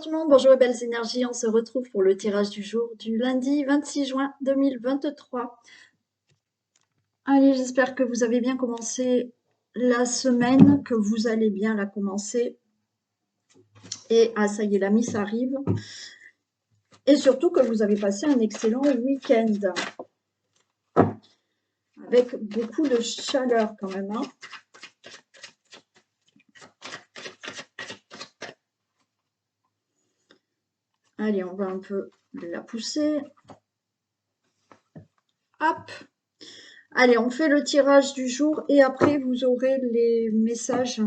Bonjour et belles énergies, on se retrouve pour le tirage du jour du lundi 26 juin 2023. Allez, j'espère que vous avez bien commencé la semaine, que vous allez bien la commencer. Et ça y est, la Miss arrive. Et surtout que vous avez passé un excellent week-end. Avec beaucoup de chaleur quand même. Allez, on va un peu la pousser. Hop! Allez, on fait le tirage du jour et après vous aurez les messages.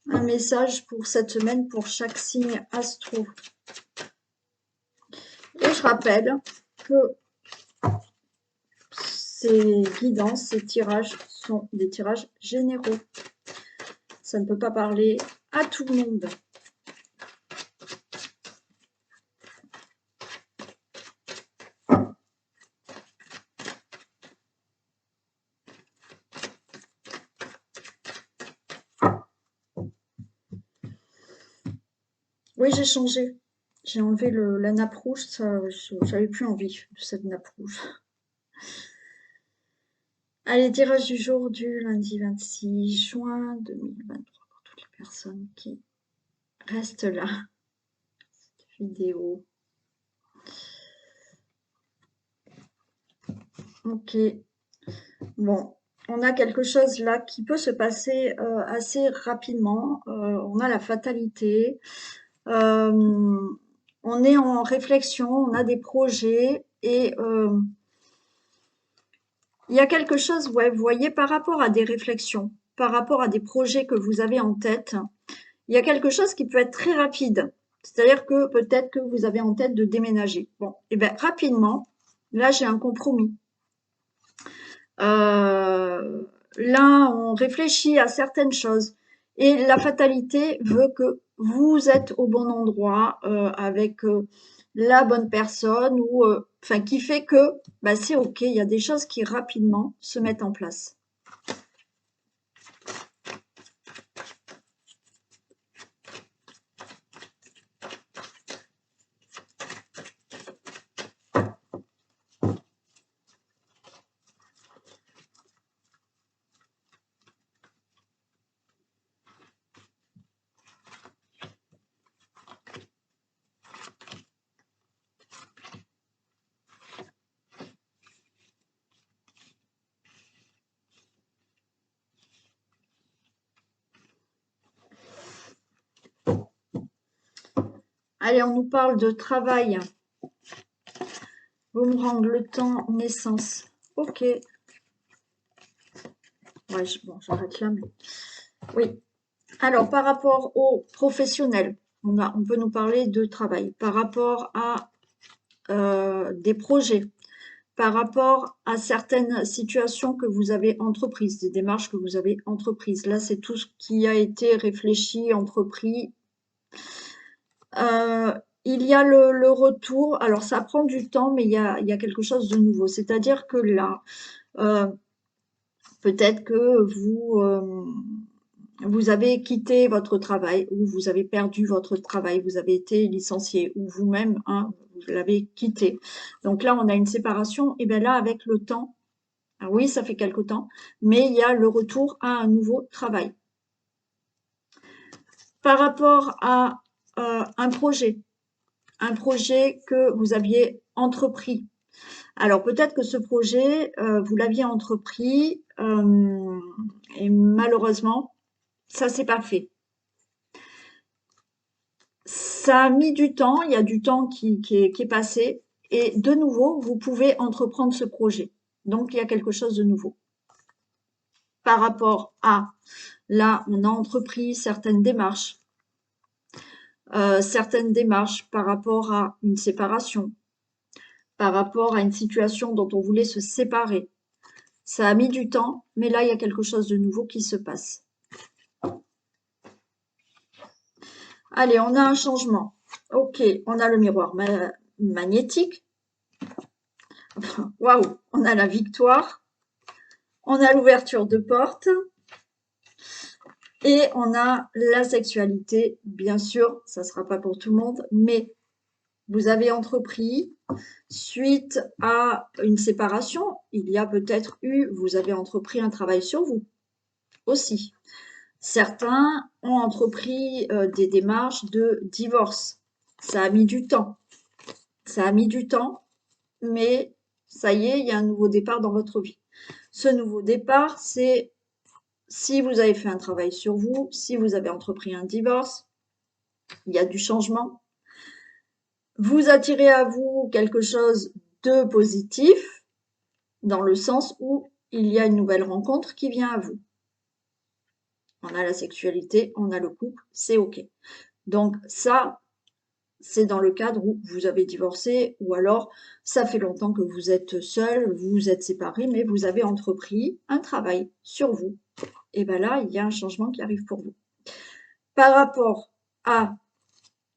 Un message pour cette semaine pour chaque signe astro. Et je rappelle que ces guidances, ces tirages sont des tirages généraux. Ça ne peut pas parler à tout le monde. Oui, j'ai changé. J'ai enlevé la nappe rouge, j'avais plus envie de cette nappe rouge. Allez, tirage du jour du lundi 26 juin 2023 pour toutes les personnes qui restent là. Cette vidéo. Ok. Bon, on a quelque chose là qui peut se passer assez rapidement. On a la fatalité. On est en réflexion, on a des projets et il y a quelque chose, ouais, vous voyez, par rapport à des réflexions, par rapport à des projets que vous avez en tête, il y a quelque chose qui peut être très rapide. C'est-à-dire que peut-être que vous avez en tête de déménager. Bon, et bien rapidement, là j'ai un compromis. Là, on réfléchit à certaines choses et la fatalité veut que vous êtes au bon endroit avec la bonne personne ou enfin qui fait que bah, c'est ok, il y a des choses qui rapidement se mettent en place. Allez, on nous parle de travail. Boomerang, le temps, naissance. Ok. Ouais, bon, j'arrête là, mais... Oui. Alors, par rapport aux professionnels, on peut nous parler de travail. Par rapport à des projets, par rapport à certaines situations que vous avez entreprises, des démarches que vous avez entreprises. Là, c'est tout ce qui a été réfléchi, entrepris. Il y a le retour. Alors, ça prend du temps, mais il y a quelque chose de nouveau. C'est-à-dire que là, peut-être que vous avez quitté votre travail ou vous avez perdu votre travail, vous avez été licencié ou vous-même, hein, vous l'avez quitté. Donc là, on a une séparation. Et bien là, avec le temps, ah oui, ça fait quelque temps, mais il y a le retour à un nouveau travail. Par rapport à un projet que vous aviez entrepris. Alors peut-être que ce projet, vous l'aviez entrepris et malheureusement, ça s'est pas fait. Ça a mis du temps, il y a du temps qui est passé et de nouveau, vous pouvez entreprendre ce projet. Donc, il y a quelque chose de nouveau. Par rapport à, là, on a entrepris certaines démarches par rapport à une séparation, par rapport à une situation dont on voulait se séparer. Ça a mis du temps, mais là, il y a quelque chose de nouveau qui se passe. Allez, on a un changement. Ok, on a le miroir magnétique. Waouh, on a la victoire. On a l'ouverture de porte. Et on a la sexualité, bien sûr, ça ne sera pas pour tout le monde, mais vous avez entrepris suite à une séparation, il y a peut-être eu, vous avez entrepris un travail sur vous aussi. Certains ont entrepris des démarches de divorce. Ça a mis du temps. Ça a mis du temps, mais ça y est, il y a un nouveau départ dans votre vie. Ce nouveau départ, c'est si vous avez fait un travail sur vous, si vous avez entrepris un divorce, il y a du changement. Vous attirez à vous quelque chose de positif, dans le sens où il y a une nouvelle rencontre qui vient à vous. On a la sexualité, on a le couple, c'est OK. Donc ça, c'est dans le cadre où vous avez divorcé ou alors ça fait longtemps que vous êtes seul, vous vous êtes séparés, mais vous avez entrepris un travail sur vous. Et bien là, il y a un changement qui arrive pour vous. Par rapport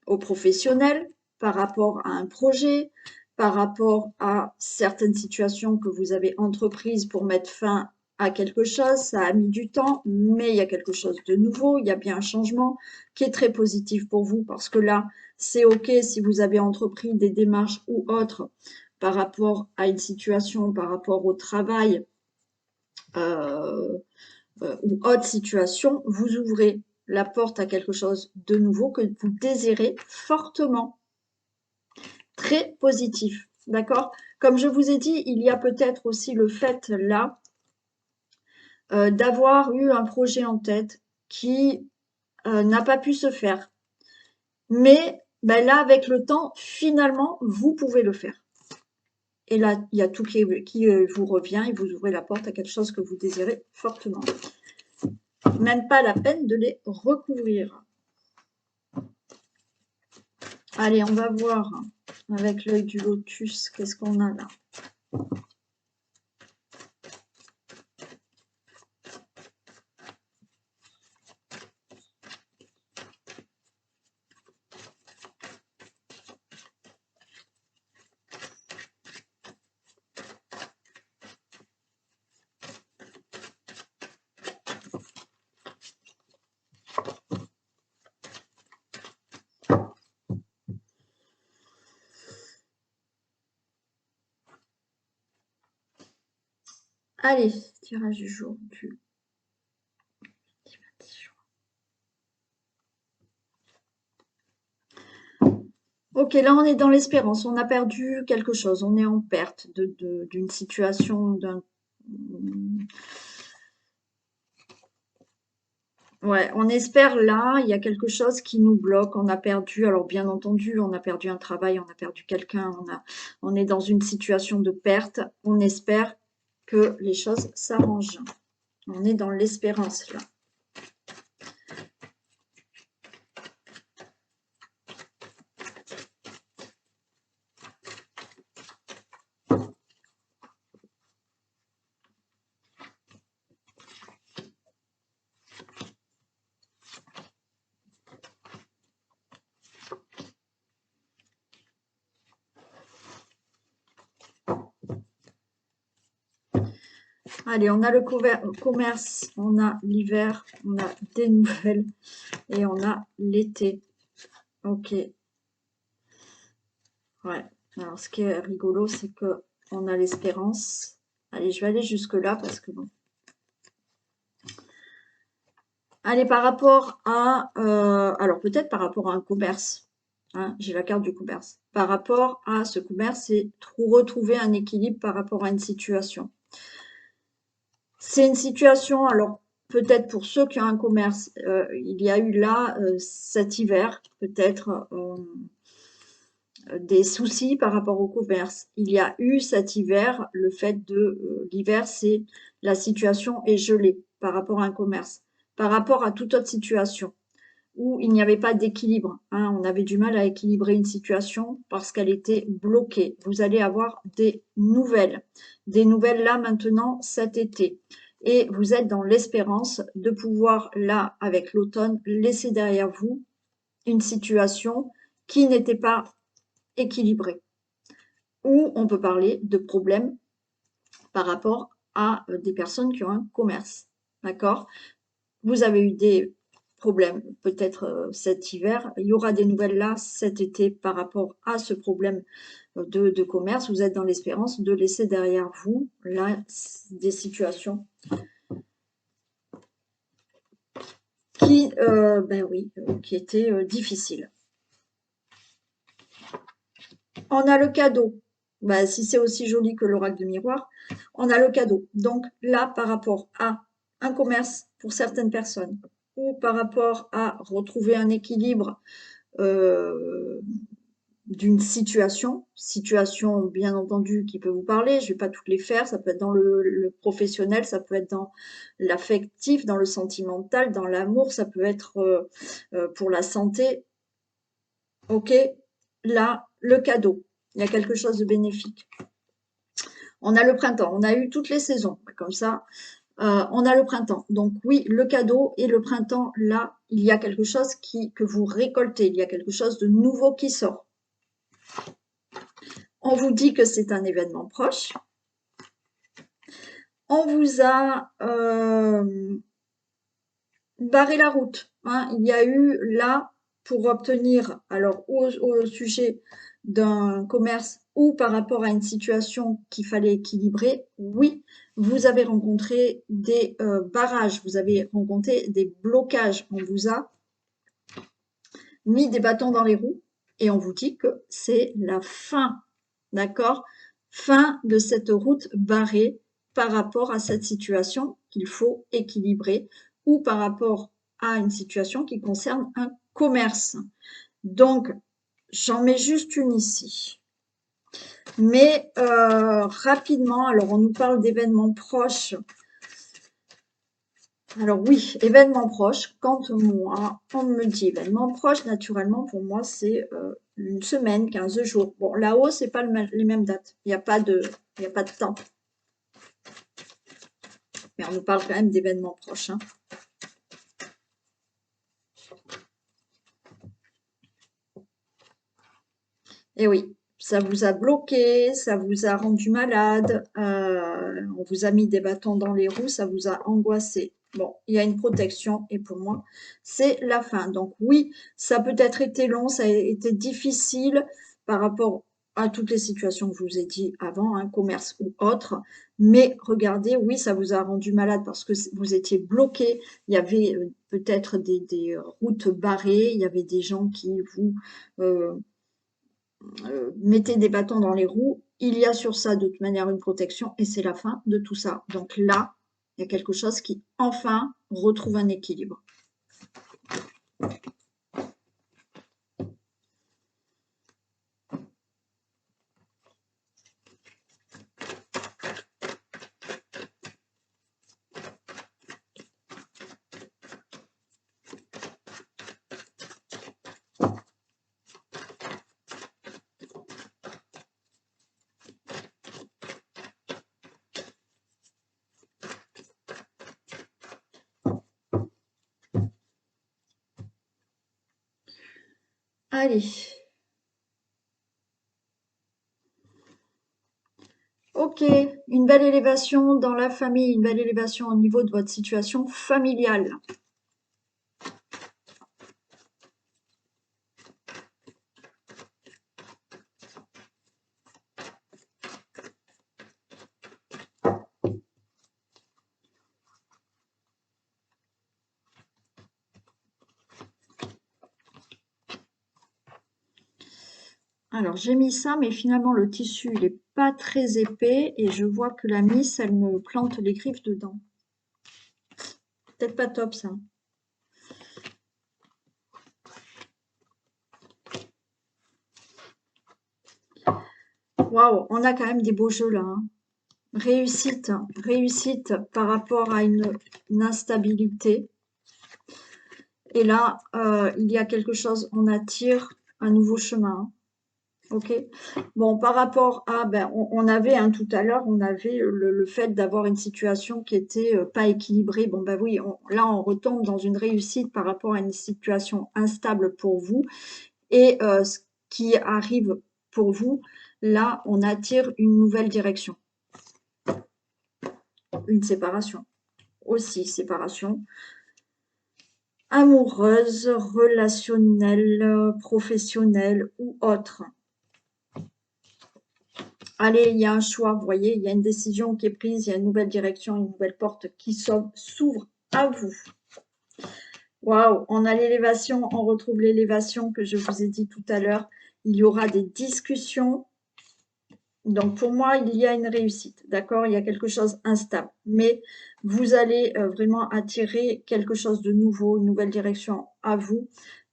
aux professionnels, par rapport à un projet, par rapport à certaines situations que vous avez entreprises pour mettre fin à quelque chose, ça a mis du temps, mais il y a quelque chose de nouveau, il y a bien un changement qui est très positif pour vous parce que là, c'est OK si vous avez entrepris des démarches ou autres par rapport à une situation, par rapport au travail ou autre situation, vous ouvrez la porte à quelque chose de nouveau que vous désirez fortement. Très positif, d'accord? Comme je vous ai dit, il y a peut-être aussi le fait là d'avoir eu un projet en tête qui n'a pas pu se faire. Mais ben là, avec le temps, finalement, vous pouvez le faire. Et là, il y a tout qui vous revient et vous ouvrez la porte à quelque chose que vous désirez fortement. Même pas la peine de les recouvrir. Allez, on va voir avec l'œil du lotus, qu'est-ce qu'on a là? Allez, tirage du jour du 26 juin. Ok, là on est dans l'espérance, on a perdu quelque chose, on est en perte d'une situation, Ouais, on espère là, il y a quelque chose qui nous bloque, on a perdu, alors bien entendu, on a perdu un travail, on a perdu quelqu'un, on est dans une situation de perte, on espère que les choses s'arrangent. On est dans l'espérance là. Allez, on a le commerce, on a l'hiver, on a des nouvelles et on a l'été. Ok. Ouais. Alors, ce qui est rigolo, c'est que on a l'espérance. Allez, je vais aller jusque-là parce que bon. Allez, par rapport à... alors, peut-être par rapport à un commerce. Hein, j'ai la carte du commerce. Par rapport à ce commerce, c'est retrouver un équilibre par rapport à une situation. C'est une situation, alors peut-être pour ceux qui ont un commerce, il y a eu là, cet hiver, peut-être des soucis par rapport au commerce. Il y a eu cet hiver, le fait de l'hiver, c'est la situation est gelée par rapport à un commerce, par rapport à toute autre situation où il n'y avait pas d'équilibre. Hein, on avait du mal à équilibrer une situation parce qu'elle était bloquée. Vous allez avoir des nouvelles là maintenant cet été. Et vous êtes dans l'espérance de pouvoir là, avec l'automne, laisser derrière vous une situation qui n'était pas équilibrée. Ou on peut parler de problèmes par rapport à des personnes qui ont un commerce. D'accord? Vous avez eu des problème. Peut-être cet hiver, il y aura des nouvelles là cet été par rapport à ce problème de commerce. Vous êtes dans l'espérance de laisser derrière vous là des situations qui, ben oui, qui étaient difficiles. On a le cadeau. Ben, si c'est aussi joli que l'oracle de miroir, on a le cadeau. Donc là, par rapport à un commerce pour certaines personnes, ou par rapport à retrouver un équilibre d'une situation bien entendu qui peut vous parler, je ne vais pas toutes les faire, ça peut être dans le professionnel, ça peut être dans l'affectif, dans le sentimental, dans l'amour, ça peut être pour la santé. Ok, là, le cadeau, il y a quelque chose de bénéfique. On a le printemps, on a eu toutes les saisons, comme ça, on a le printemps. Donc oui, le cadeau et le printemps, là, il y a quelque chose que vous récoltez, il y a quelque chose de nouveau qui sort. On vous dit que c'est un événement proche. On vous a barré la route. Hein. Il y a eu là, pour obtenir, alors au sujet d'un commerce ou par rapport à une situation qu'il fallait équilibrer, oui, vous avez rencontré des barrages, vous avez rencontré des blocages. On vous a mis des bâtons dans les roues et on vous dit que c'est la fin, d'accord? Fin de cette route barrée par rapport à cette situation qu'il faut équilibrer ou par rapport à une situation qui concerne un commerce. Donc, j'en mets juste une ici. Mais rapidement, alors on nous parle d'événements proches. Alors oui, événements proches. Quand moi, on me dit événements proches, naturellement, pour moi, c'est une semaine, 15 jours. Bon, là-haut, c'est pas les mêmes dates. Il n'y a pas de temps. Mais on nous parle quand même d'événements proches. Hein. Et oui, ça vous a bloqué, ça vous a rendu malade, on vous a mis des bâtons dans les roues, ça vous a angoissé. Bon, il y a une protection et pour moi, c'est la fin. Donc oui, ça a peut-être été long, ça a été difficile par rapport à toutes les situations que je vous ai dit avant, hein, commerce ou autre. Mais regardez, oui, ça vous a rendu malade parce que vous étiez bloqué. Il y avait peut-être des routes barrées, il y avait des gens qui vous mettez des bâtons dans les roues, il y a sur ça de toute manière une protection et c'est la fin de tout ça. Donc là, il y a quelque chose qui enfin retrouve un équilibre. Allez. Ok, une belle élévation dans la famille, une belle élévation au niveau de votre situation familiale. Alors, j'ai mis ça, mais finalement, le tissu, il n'est pas très épais et je vois que la miss, elle me plante les griffes dedans. Peut-être pas top, ça. Waouh, on a quand même des beaux jeux là. Hein. Réussite, réussite par rapport à une instabilité. Et là, il y a quelque chose, on attire un nouveau chemin. Ok. Bon, par rapport à, ben, on avait tout à l'heure, on avait le fait d'avoir une situation qui était pas équilibrée. Bon, ben oui, là, on retombe dans une réussite par rapport à une situation instable pour vous. Et ce qui arrive pour vous, là, on attire une nouvelle direction. Une séparation. Aussi, séparation. amoureuse, relationnelle, professionnelle ou autre. Allez, il y a un choix, vous voyez, il y a une décision qui est prise, il y a une nouvelle direction, une nouvelle porte qui s'ouvre à vous. Waouh, on a l'élévation, on retrouve l'élévation que je vous ai dit tout à l'heure. Il y aura des discussions. Donc, pour moi, il y a une réussite, d'accord? Il y a quelque chose instable. Mais vous allez vraiment attirer quelque chose de nouveau, une nouvelle direction à vous.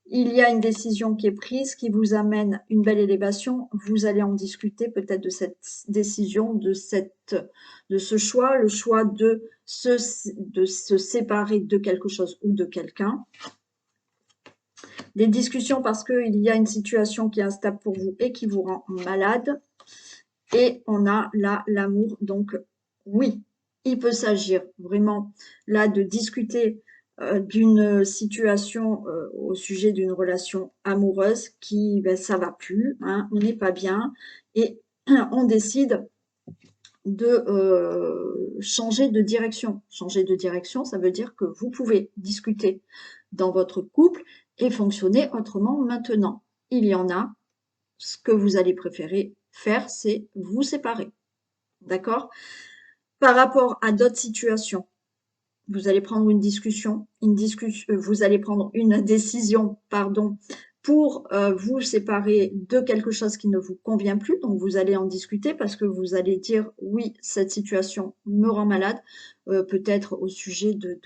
Il y a une décision qui est prise, qui vous amène une belle élévation. Vous allez en discuter peut-être de cette décision, de ce choix, le choix de se séparer de quelque chose ou de quelqu'un. Des discussions parce qu'il y a une situation qui est instable pour vous et qui vous rend malade. Et on a là l'amour. Donc oui, il peut s'agir vraiment là de discuter d'une situation au sujet d'une relation amoureuse qui, ben, ça va plus, hein, on n'est pas bien et on décide de changer de direction. Changer de direction, ça veut dire que vous pouvez discuter dans votre couple et fonctionner autrement maintenant. Il y en a, ce que vous allez préférer faire, c'est vous séparer. D'accord? Par rapport à d'autres situations, vous allez prendre une discussion, vous allez prendre une décision, pardon, pour vous séparer de quelque chose qui ne vous convient plus. Donc, vous allez en discuter parce que vous allez dire, oui, cette situation me rend malade, peut-être au sujet de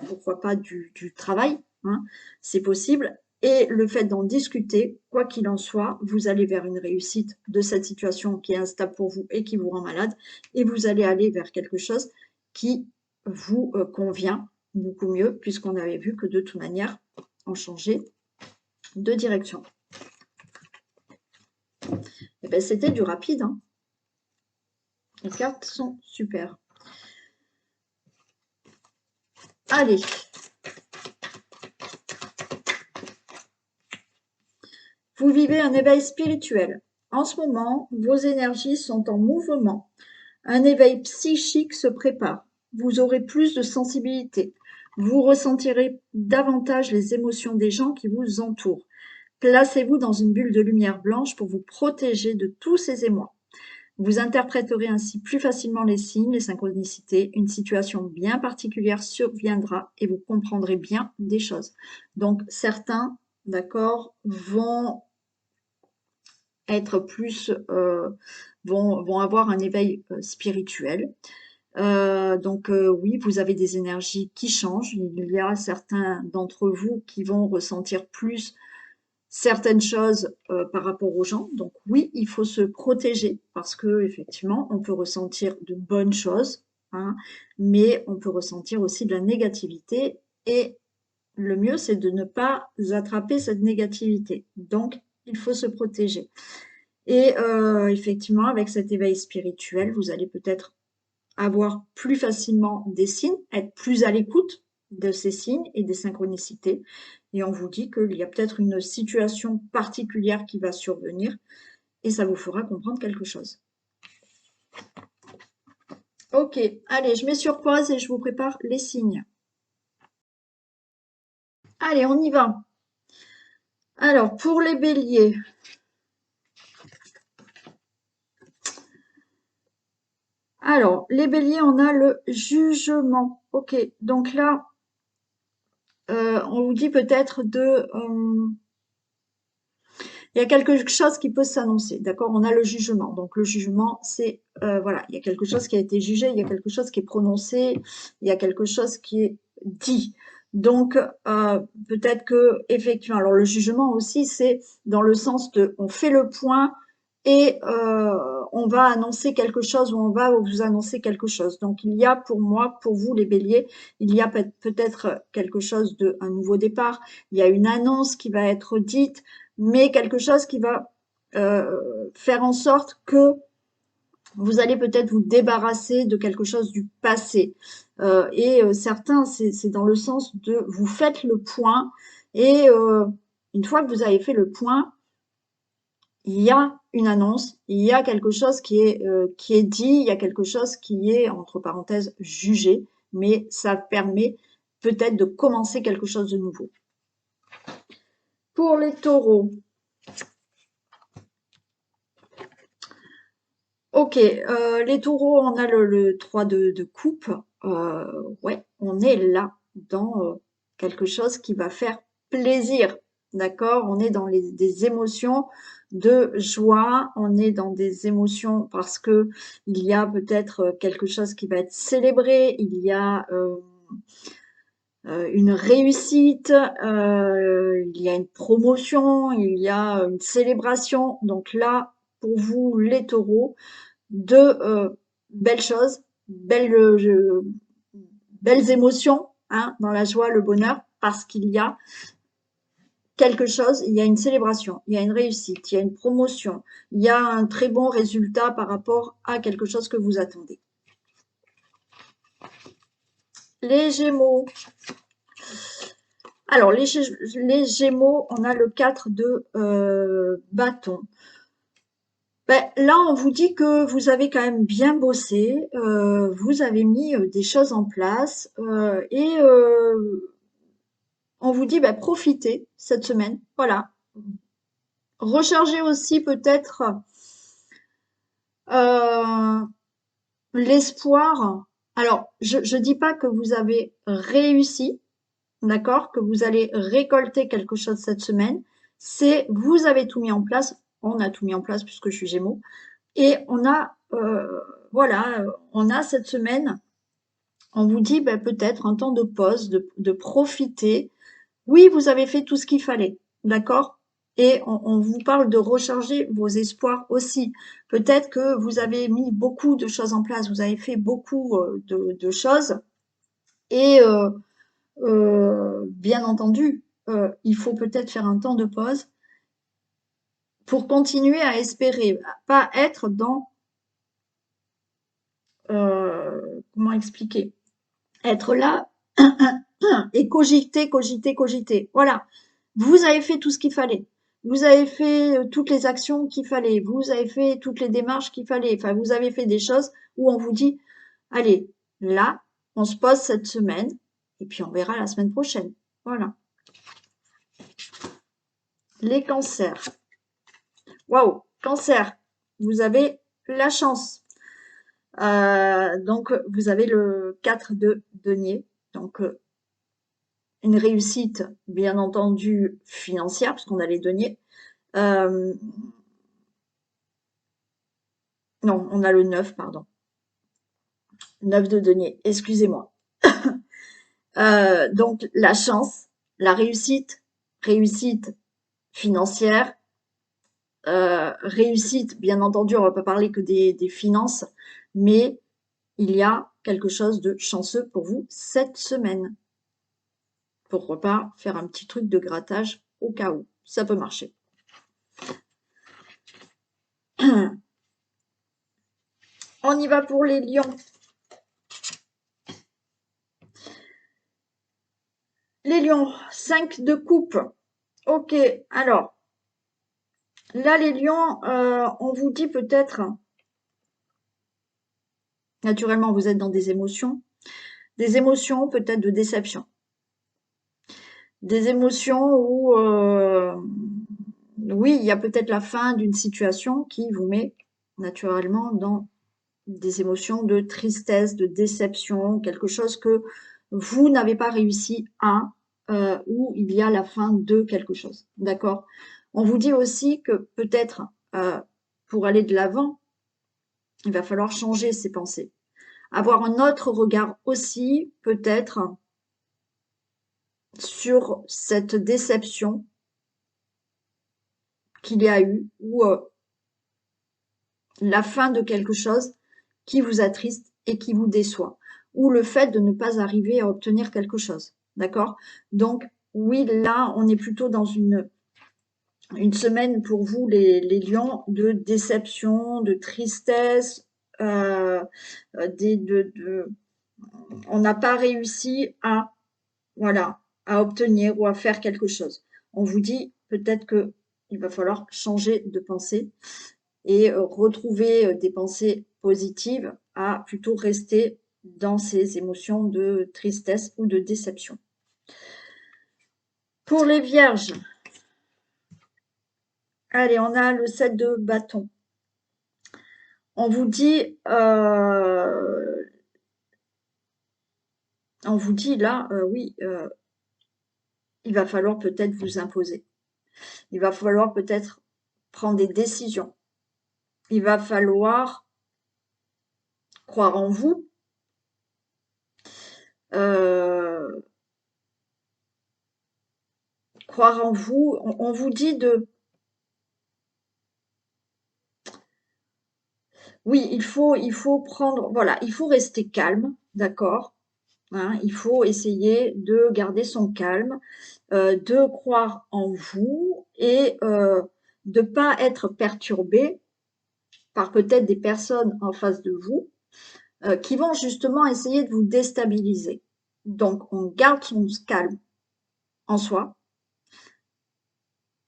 pourquoi pas, du travail, hein, c'est possible. Et le fait d'en discuter, quoi qu'il en soit, vous allez vers une réussite de cette situation qui est instable pour vous et qui vous rend malade. Et vous allez aller vers quelque chose qui vous convient beaucoup mieux, puisqu'on avait vu que de toute manière, on changeait de direction. Et ben, c'était du rapide. Hein. Les cartes sont super. Allez. Vous vivez un éveil spirituel. En ce moment, vos énergies sont en mouvement. Un éveil psychique se prépare. Vous aurez plus de sensibilité. Vous ressentirez davantage les émotions des gens qui vous entourent. Placez-vous dans une bulle de lumière blanche pour vous protéger de tous ces émois. Vous interpréterez ainsi plus facilement les signes, les synchronicités. Une situation bien particulière surviendra et vous comprendrez bien des choses. Donc, certains, d'accord, vont être plus, vont avoir un éveil spirituel. Oui, vous avez des énergies qui changent. Il y a certains d'entre vous qui vont ressentir plus certaines choses par rapport aux gens. Donc oui, il faut se protéger parce que effectivement, on peut ressentir de bonnes choses, hein, mais on peut ressentir aussi de la négativité et le mieux, c'est de ne pas attraper cette négativité. Donc, il faut se protéger. Et effectivement, avec cet éveil spirituel, vous allez peut-être avoir plus facilement des signes, être plus à l'écoute de ces signes et des synchronicités. Et on vous dit qu'il y a peut-être une situation particulière qui va survenir et ça vous fera comprendre quelque chose. Ok, allez, je mets sur pause et je vous prépare les signes. Allez, on y va. Alors, pour les béliers, alors, les béliers, on a le jugement. Ok, donc là, on vous dit peut-être il y a quelque chose qui peut s'annoncer, d'accord? On a le jugement. Donc, le jugement, c'est, voilà, il y a quelque chose qui a été jugé, il y a quelque chose qui est prononcé, il y a quelque chose qui est dit. Donc, peut-être que, effectivement, alors le jugement aussi, c'est dans le sens de, on fait le point et on va annoncer quelque chose ou on va vous annoncer quelque chose. Donc, il y a pour moi, pour vous les béliers, il y a peut-être quelque chose de, un nouveau départ, il y a une annonce qui va être dite, mais quelque chose qui va faire en sorte que vous allez peut-être vous débarrasser de quelque chose du passé. Certains, c'est dans le sens de vous faites le point et une fois que vous avez fait le point, il y a une annonce, il y a quelque chose qui est dit, il y a quelque chose qui est, entre parenthèses, jugé, mais ça permet peut-être de commencer quelque chose de nouveau. Pour les taureaux. Ok, les taureaux, on a le 3 de coupe. Ouais, on est là dans quelque chose qui va faire plaisir. D'accord? On est dans des émotions de joie, on est dans des émotions parce que il y a peut-être quelque chose qui va être célébré, il y a une réussite, il y a une promotion, il y a une célébration. Donc là, pour vous, les taureaux, de belles choses, belles émotions, hein, dans la joie, le bonheur, parce qu'il y a quelque chose, il y a une célébration, il y a une réussite, il y a une promotion, il y a un très bon résultat par rapport à quelque chose que vous attendez. Les Gémeaux. Alors, les Gémeaux, on a le 4 de bâton. Ben, là, on vous dit que vous avez quand même bien bossé, vous avez mis des choses en place et on vous dit ben, profitez cette semaine. Voilà. Rechargez aussi peut-être euh, l'espoir. Alors, je ne dis pas que vous avez réussi, d'accord, que vous allez récolter quelque chose cette semaine. C'est vous avez tout mis en place. On a tout mis en place puisque je suis Gémeaux. Et on a, voilà, on a cette semaine, on vous dit ben, peut-être un temps de pause, de profiter. Oui, vous avez fait tout ce qu'il fallait, d'accord? Et on vous parle de recharger vos espoirs aussi. Peut-être que vous avez mis beaucoup de choses en place, vous avez fait beaucoup de choses. Et bien entendu, il faut peut-être faire un temps de pause pour continuer à espérer, pas être dans, comment expliquer? Être là et cogiter, cogiter, cogiter. Voilà. Vous avez fait tout ce qu'il fallait. Vous avez fait toutes les actions qu'il fallait. Vous avez fait toutes les démarches qu'il fallait. Enfin, vous avez fait des choses où on vous dit, allez, là, on se pose cette semaine et puis on verra la semaine prochaine. Voilà. Les cancers. Waouh, cancer. Vous avez la chance. Donc, vous avez le 4 de denier. Donc, une réussite, bien entendu, financière, puisqu'on a les deniers. Non, on a le 9, pardon. 9 de denier, excusez-moi. Donc, la chance, la réussite, réussite financière, réussite, bien entendu, on ne va pas parler que des finances, mais il y a quelque chose de chanceux pour vous cette semaine. Pourquoi pas faire un petit truc de grattage au cas où. Ça peut marcher. On y va pour les lions. Les lions, 5 de coupe. Ok, alors, là, les lions, on vous dit peut-être, naturellement, vous êtes dans des émotions peut-être de déception. Des émotions où, oui, il y a peut-être la fin d'une situation qui vous met naturellement dans des émotions de tristesse, de déception, quelque chose que vous n'avez pas réussi à, ou il y a la fin de quelque chose. D'accord? On vous dit aussi que peut-être, pour aller de l'avant, il va falloir changer ses pensées. Avoir un autre regard aussi, peut-être, sur cette déception qu'il y a eu, ou la fin de quelque chose qui vous attriste et qui vous déçoit, ou le fait de ne pas arriver à obtenir quelque chose. D'accord? Donc, oui, là, on est plutôt dans une semaine pour vous, les lions, de déception, de tristesse, on n'a pas réussi à, voilà, à obtenir ou à faire quelque chose. On vous dit peut-être que il va falloir changer de pensée et retrouver des pensées positives à plutôt rester dans ces émotions de tristesse ou de déception. Pour les vierges, Allez, on a le 7 de bâton. On vous dit, là, oui, il va falloir peut-être vous imposer. Il va falloir peut-être prendre des décisions. Il va falloir croire en vous. euh, Croire en vous. On vous dit de, oui, il faut prendre, voilà, il faut rester calme, d'accord, hein, il faut essayer de garder son calme, de croire en vous et de pas être perturbé par peut-être des personnes en face de vous qui vont justement essayer de vous déstabiliser. Donc, on garde son calme en soi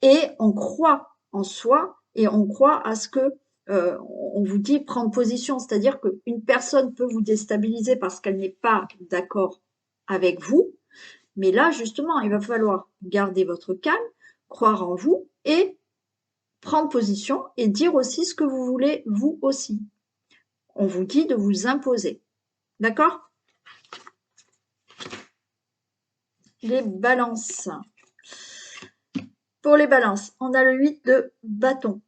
et on croit en soi et on croit à ce que on vous dit prendre position, c'est-à-dire qu'une personne peut vous déstabiliser parce qu'elle n'est pas d'accord avec vous, mais là justement, il va falloir garder votre calme, croire en vous et prendre position et dire aussi ce que vous voulez vous aussi. On vous dit de vous imposer. D'accord? Les balances. Pour les balances, on a le 8 de bâton.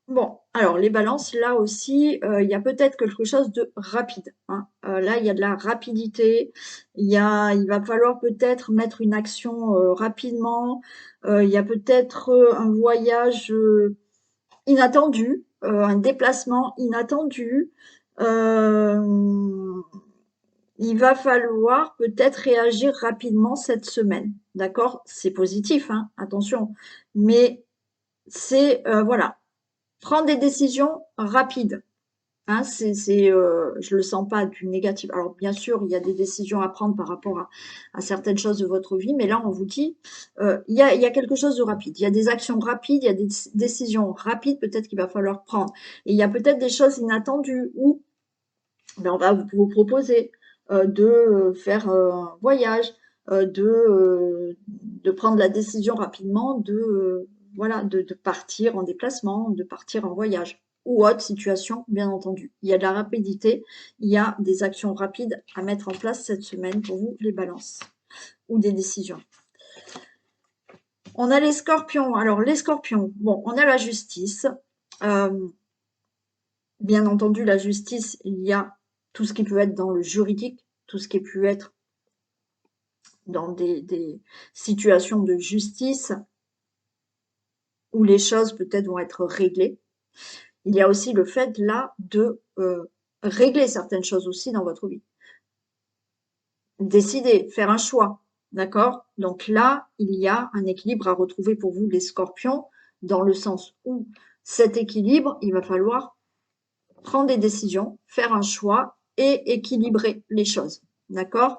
Bon, alors les balances, là aussi, il y a peut-être quelque chose de rapide, hein. Là, il y a de la rapidité, il va falloir peut-être mettre une action rapidement, il y a peut-être un voyage inattendu, un déplacement inattendu. Euh, il va falloir peut-être réagir rapidement cette semaine, d'accord? C'est positif, hein, attention, mais c'est voilà, prendre des décisions rapides. Hein, je le sens pas du négatif. Alors bien sûr, il y a des décisions à prendre par rapport à certaines choses de votre vie, mais là on vous dit, il y a quelque chose de rapide. Il y a des actions rapides, il y a des décisions rapides peut-être qu'il va falloir prendre. Et il y a peut-être des choses inattendues où ben, on va vous proposer de faire un voyage, de prendre la décision rapidement voilà, de partir en déplacement, de partir en voyage ou autre situation, bien entendu. Il y a de la rapidité, il y a des actions rapides à mettre en place cette semaine pour vous, les balances, ou des décisions. On a les scorpions. Alors, les scorpions, bon, on a la justice. Euh, Bien entendu, la justice, il y a tout ce qui peut être dans le juridique, tout ce qui peut être dans des situations de justice où les choses peut-être vont être réglées. Il y a aussi le fait là de régler certaines choses aussi dans votre vie. Décider, faire un choix, d'accord? Donc là, il y a un équilibre à retrouver pour vous, les scorpions, dans le sens où cet équilibre, il va falloir prendre des décisions, faire un choix et équilibrer les choses. D'accord?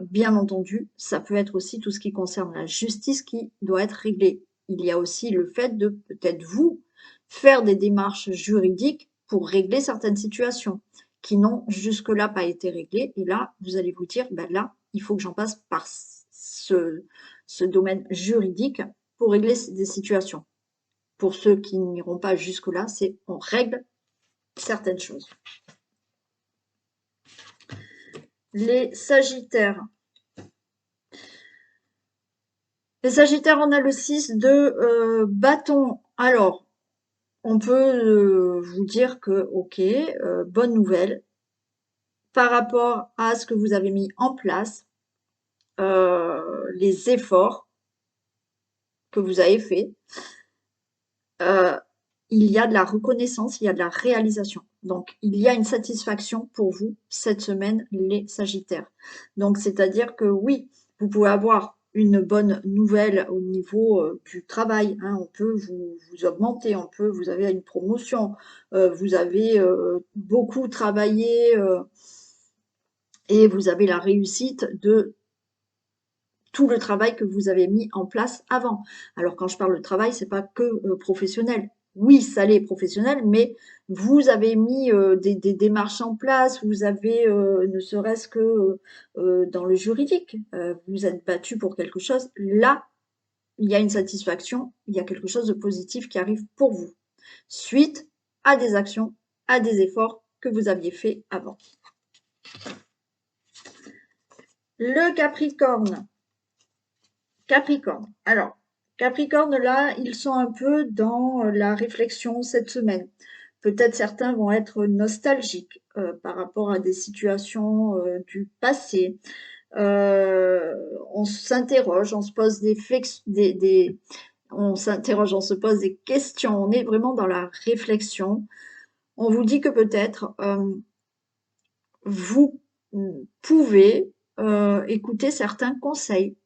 Bien entendu, ça peut être aussi tout ce qui concerne la justice qui doit être réglée. Il y a aussi le fait de peut-être vous faire des démarches juridiques pour régler certaines situations qui n'ont jusque-là pas été réglées. Et là, vous allez vous dire, ben là, il faut que j'en passe par ce domaine juridique pour régler des situations. Pour ceux qui n'iront pas jusque-là, c'est on règle certaines choses. Les Sagittaires. Les Sagittaires, on a le 6 de bâton. Alors, on peut vous dire que, ok, bonne nouvelle, par rapport à ce que vous avez mis en place, les efforts que vous avez faits, euh, il y a de la reconnaissance, il y a de la réalisation. Donc, il y a une satisfaction pour vous cette semaine, les Sagittaires. Donc, c'est-à-dire que oui, vous pouvez avoir une bonne nouvelle au niveau du travail, hein. On peut vous augmenter, vous avez une promotion, vous avez beaucoup travaillé et vous avez la réussite de tout le travail que vous avez mis en place avant. Alors quand je parle de travail, c'est pas que professionnel. Oui, ça l'est professionnel, mais vous avez mis des démarches en place, vous avez ne serait-ce que dans le juridique, vous êtes battu pour quelque chose. Là, il y a une satisfaction, il y a quelque chose de positif qui arrive pour vous, suite à des actions, à des efforts que vous aviez fait avant. Le Capricorne. Capricorne. Alors, Capricorne, là, ils sont un peu dans la réflexion cette semaine. Peut-être certains vont être nostalgiques par rapport à des situations du passé. On s'interroge, on se pose on s'interroge, on se pose des questions. On est vraiment dans la réflexion. On vous dit que peut-être vous pouvez écouter certains conseils.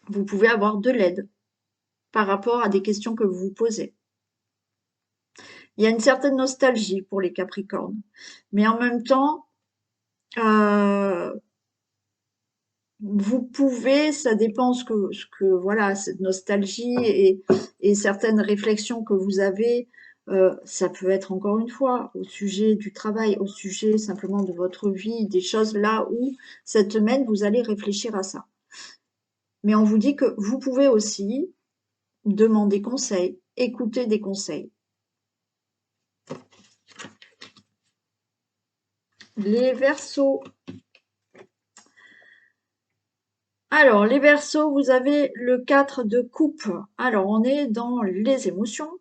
Vous pouvez avoir de l'aide par rapport à des questions que vous vous posez. Il y a une certaine nostalgie pour les Capricornes, mais en même temps, vous pouvez, ça dépend voilà, cette nostalgie et certaines réflexions que vous avez, ça peut être encore une fois au sujet du travail, au sujet simplement de votre vie, des choses là où cette semaine vous allez réfléchir à ça. Mais on vous dit que vous pouvez aussi demander conseil, écouter des conseils. Les Verseaux. Alors, les Verseaux, vous avez le 4 de coupe. Alors, on est dans les émotions.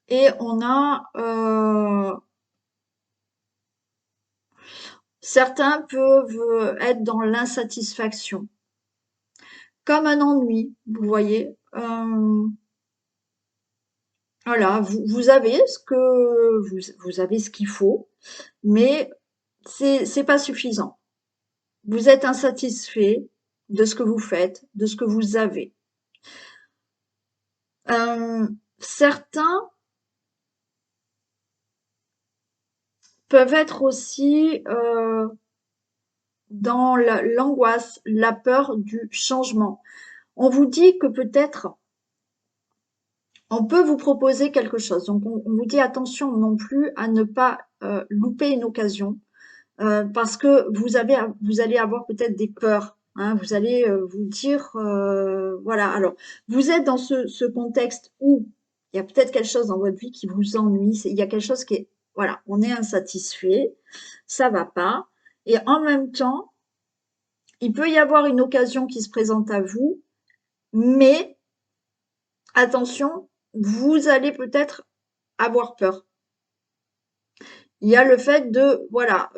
Et on a... certains peuvent être dans l'insatisfaction. Comme un ennui, vous voyez. Voilà, vous avez vous avez ce qu'il faut, mais c'est pas suffisant. Vous êtes insatisfait de ce que vous faites, de ce que vous avez. Certains peuvent être aussi dans l'angoisse, la peur du changement. On vous dit que peut-être on peut vous proposer quelque chose. Donc on vous dit attention non plus à ne pas louper une occasion parce que vous allez avoir peut-être des peurs. Hein, vous allez vous dire voilà. Alors vous êtes dans ce contexte où il y a peut-être quelque chose dans votre vie qui vous ennuie. Il y a quelque chose qui est voilà, on est insatisfait, ça va pas. Et en même temps, il peut y avoir une occasion qui se présente à vous, mais attention, vous allez peut-être avoir peur. Il y a le fait de, voilà,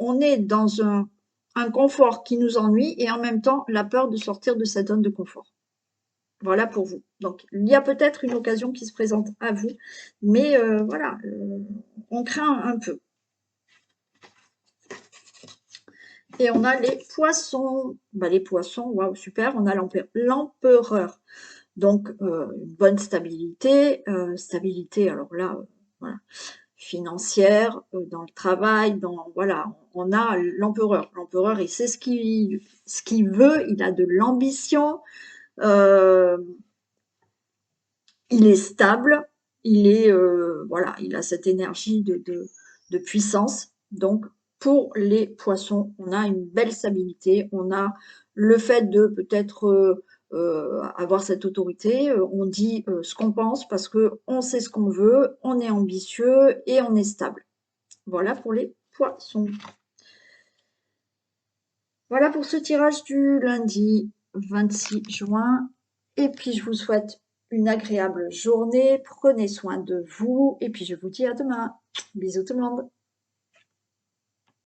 on est dans un confort qui nous ennuie et en même temps la peur de sortir de cette zone de confort. Voilà pour vous. Donc, il y a peut-être une occasion qui se présente à vous, mais voilà, on craint un peu. Et on a les poissons. Bah, les poissons, waouh, super, on a l'empereur. Donc, une bonne stabilité. Stabilité, alors là, voilà, financière, dans le travail, voilà, on a l'empereur. L'empereur, il sait ce qu'il veut, il a de l'ambition, il est stable, voilà, il a cette énergie de puissance. Donc, pour les poissons, on a une belle stabilité, on a le fait de peut-être avoir cette autorité, on dit ce qu'on pense parce que on sait ce qu'on veut, on est ambitieux et on est stable. Voilà pour les poissons. Voilà pour ce tirage du lundi 26 juin. Et puis, je vous souhaite une agréable journée. Prenez soin de vous. Et puis, je vous dis à demain. Bisous tout le monde.